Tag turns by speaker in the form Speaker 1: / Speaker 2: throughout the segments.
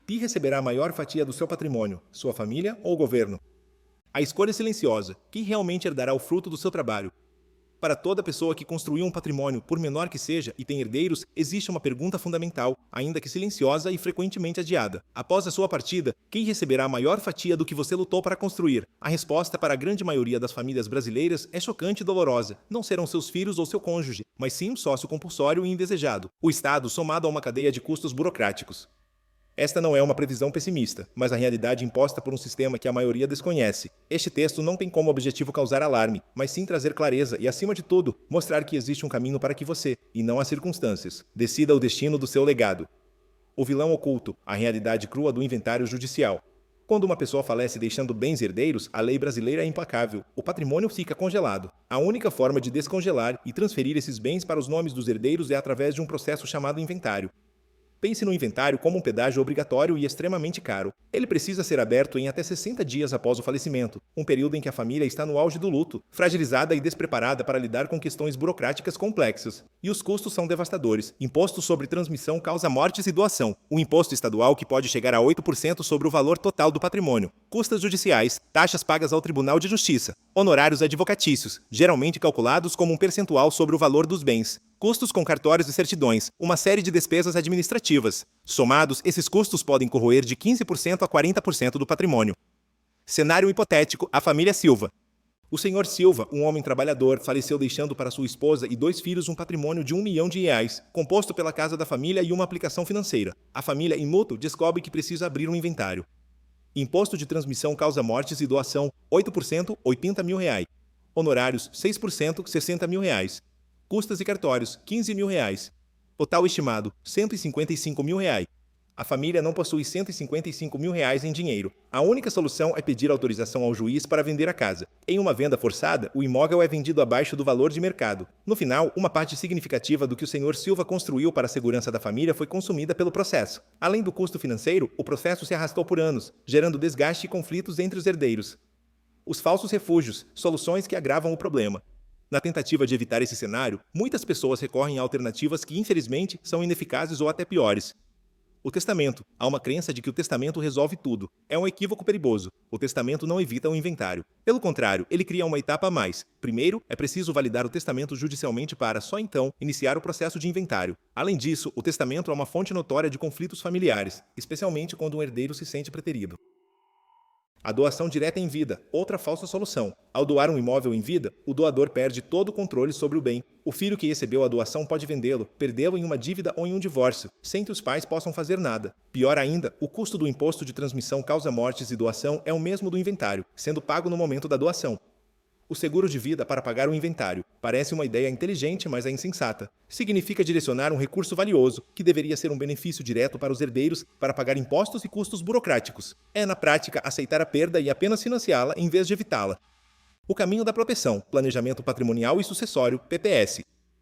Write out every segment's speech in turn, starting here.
Speaker 1: Quem receberá a maior fatia do seu patrimônio, sua família ou o governo? A escolha silenciosa. Quem realmente herdará o fruto do seu trabalho? Para toda pessoa que construiu um patrimônio, por menor que seja, e tem herdeiros, existe uma pergunta fundamental, ainda que silenciosa e frequentemente adiada. Após a sua partida, quem receberá a maior fatia do que você lutou para construir? A resposta para a grande maioria das famílias brasileiras é chocante e dolorosa. Não serão seus filhos ou seu cônjuge, mas sim um sócio compulsório e indesejado. O Estado, somado a uma cadeia de custos burocráticos. Esta não é uma previsão pessimista, mas a realidade imposta por um sistema que a maioria desconhece. Este texto não tem como objetivo causar alarme, mas sim trazer clareza e, acima de tudo, mostrar que existe um caminho para que você, e não as circunstâncias, decida o destino do seu legado. O vilão oculto, a realidade crua do inventário judicial. Quando uma pessoa falece deixando bens herdeiros, a lei brasileira é implacável. O patrimônio fica congelado. A única forma de descongelar e transferir esses bens para os nomes dos herdeiros é através de um processo chamado inventário. Pense no inventário como um pedágio obrigatório e extremamente caro. Ele precisa ser aberto em até 60 dias após o falecimento, um período em que a família está no auge do luto, fragilizada e despreparada para lidar com questões burocráticas complexas. E os custos são devastadores. Imposto sobre transmissão causa mortes e doação. O imposto estadual que pode chegar a 8% sobre o valor total do patrimônio. Custas judiciais, taxas pagas ao Tribunal de Justiça. Honorários advocatícios, geralmente calculados como um percentual sobre o valor dos bens. Custos com cartórios e certidões, uma série de despesas administrativas. Somados, esses custos podem corroer de 15% a 40% do patrimônio. Cenário hipotético: a família Silva. O senhor Silva, um homem trabalhador, faleceu deixando para sua esposa e 2 filhos um patrimônio de R$1 milhão, composto pela casa da família e uma aplicação financeira. A família, em mútuo, descobre que precisa abrir um inventário. Imposto de transmissão causa mortes e doação, 8%, R$80 mil. Honorários, 6%, R$60 mil. Custas e cartórios, R$15 mil. Total estimado, R$155 mil. A família não possui R$155 mil em dinheiro. A única solução é pedir autorização ao juiz para vender a casa. Em uma venda forçada, o imóvel é vendido abaixo do valor de mercado. No final, uma parte significativa do que o senhor Silva construiu para a segurança da família foi consumida pelo processo. Além do custo financeiro, o processo se arrastou por anos, gerando desgaste e conflitos entre os herdeiros. Os falsos refúgios, soluções que agravam o problema. Na tentativa de evitar esse cenário, muitas pessoas recorrem a alternativas que, infelizmente, são ineficazes ou até piores. O testamento. Há uma crença de que o testamento resolve tudo. É um equívoco perigoso. O testamento não evita o inventário. Pelo contrário, ele cria uma etapa a mais. Primeiro, é preciso validar o testamento judicialmente para, só então, iniciar o processo de inventário. Além disso, o testamento é uma fonte notória de conflitos familiares, especialmente quando um herdeiro se sente preterido. A doação direta em vida, outra falsa solução. Ao doar um imóvel em vida, o doador perde todo o controle sobre o bem. O filho que recebeu a doação pode vendê-lo, perdê-lo em uma dívida ou em um divórcio, sem que os pais possam fazer nada. Pior ainda, o custo do imposto de transmissão causa mortes e doação é o mesmo do inventário, sendo pago no momento da doação. O seguro de vida para pagar o inventário. Parece uma ideia inteligente, mas é insensata. Significa direcionar um recurso valioso, que deveria ser um benefício direto para os herdeiros, para pagar impostos e custos burocráticos. É, na prática, aceitar a perda e apenas financiá-la em vez de evitá-la. O caminho da proteção, planejamento patrimonial e sucessório, PPS.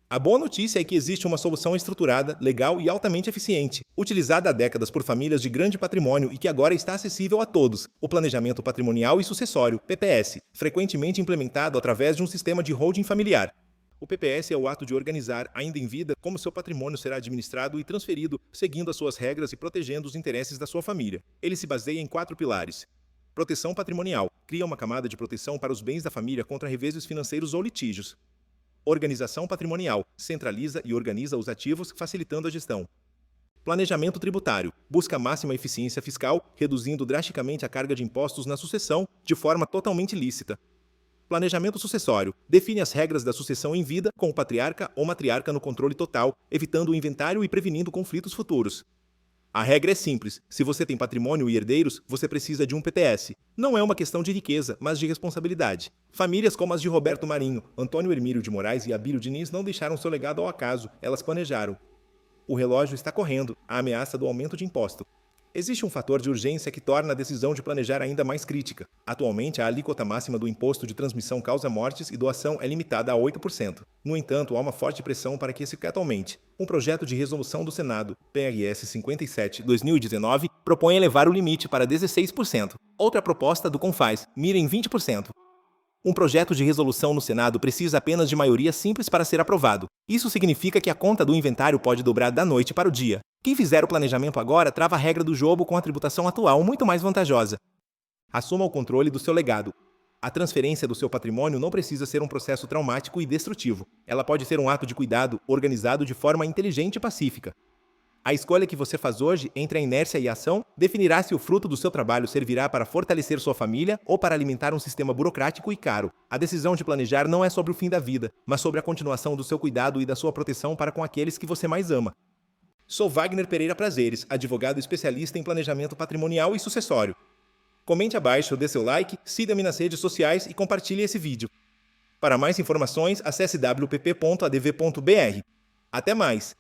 Speaker 1: A boa notícia é que existe uma solução estruturada, legal e altamente eficiente, utilizada há décadas por famílias de grande patrimônio e que agora está acessível a todos: o planejamento patrimonial e sucessório, PPS, frequentemente implementado através de um sistema de holding familiar. O PPS é o ato de organizar, ainda em vida, como seu patrimônio será administrado e transferido, seguindo as suas regras e protegendo os interesses da sua família. Ele se baseia em 4 pilares. Proteção patrimonial. Cria uma camada de proteção para os bens da família contra reveses financeiros ou litígios. Organização patrimonial. Centraliza e organiza os ativos, facilitando a gestão. Planejamento tributário. Busca máxima eficiência fiscal, reduzindo drasticamente a carga de impostos na sucessão, de forma totalmente lícita. Planejamento sucessório. Define as regras da sucessão em vida, com o patriarca ou matriarca no controle total, evitando o inventário e prevenindo conflitos futuros. A regra é simples: se você tem patrimônio e herdeiros, você precisa de um PPS. Não é uma questão de riqueza, mas de responsabilidade. Famílias como as de Roberto Marinho, Antônio Hermílio de Moraes e Abílio Diniz não deixaram seu legado ao acaso, elas planejaram. O relógio está correndo, a ameaça do aumento de imposto. Existe um fator de urgência que torna a decisão de planejar ainda mais crítica. Atualmente, a alíquota máxima do imposto de transmissão causa mortes e doação é limitada a 8%. No entanto, há uma forte pressão para que esse teto aumente. Um projeto de resolução do Senado, PRS 57/2019, propõe elevar o limite para 16%. Outra proposta do CONFAS mira em 20%. Um projeto de resolução no Senado precisa apenas de maioria simples para ser aprovado. Isso significa que a conta do inventário pode dobrar da noite para o dia. Quem fizer o planejamento agora trava a regra do jogo com a tributação atual muito mais vantajosa. Assuma o controle do seu legado. A transferência do seu patrimônio não precisa ser um processo traumático e destrutivo. Ela pode ser um ato de cuidado organizado de forma inteligente e pacífica. A escolha que você faz hoje entre a inércia e a ação definirá se o fruto do seu trabalho servirá para fortalecer sua família ou para alimentar um sistema burocrático e caro. A decisão de planejar não é sobre o fim da vida, mas sobre a continuação do seu cuidado e da sua proteção para com aqueles que você mais ama. Sou Wagner Pereira Prazeres, advogado especialista em planejamento patrimonial e sucessório. Comente abaixo, dê seu like, siga-me nas redes sociais e compartilhe esse vídeo. Para mais informações, acesse wpp.adv.br. Até mais!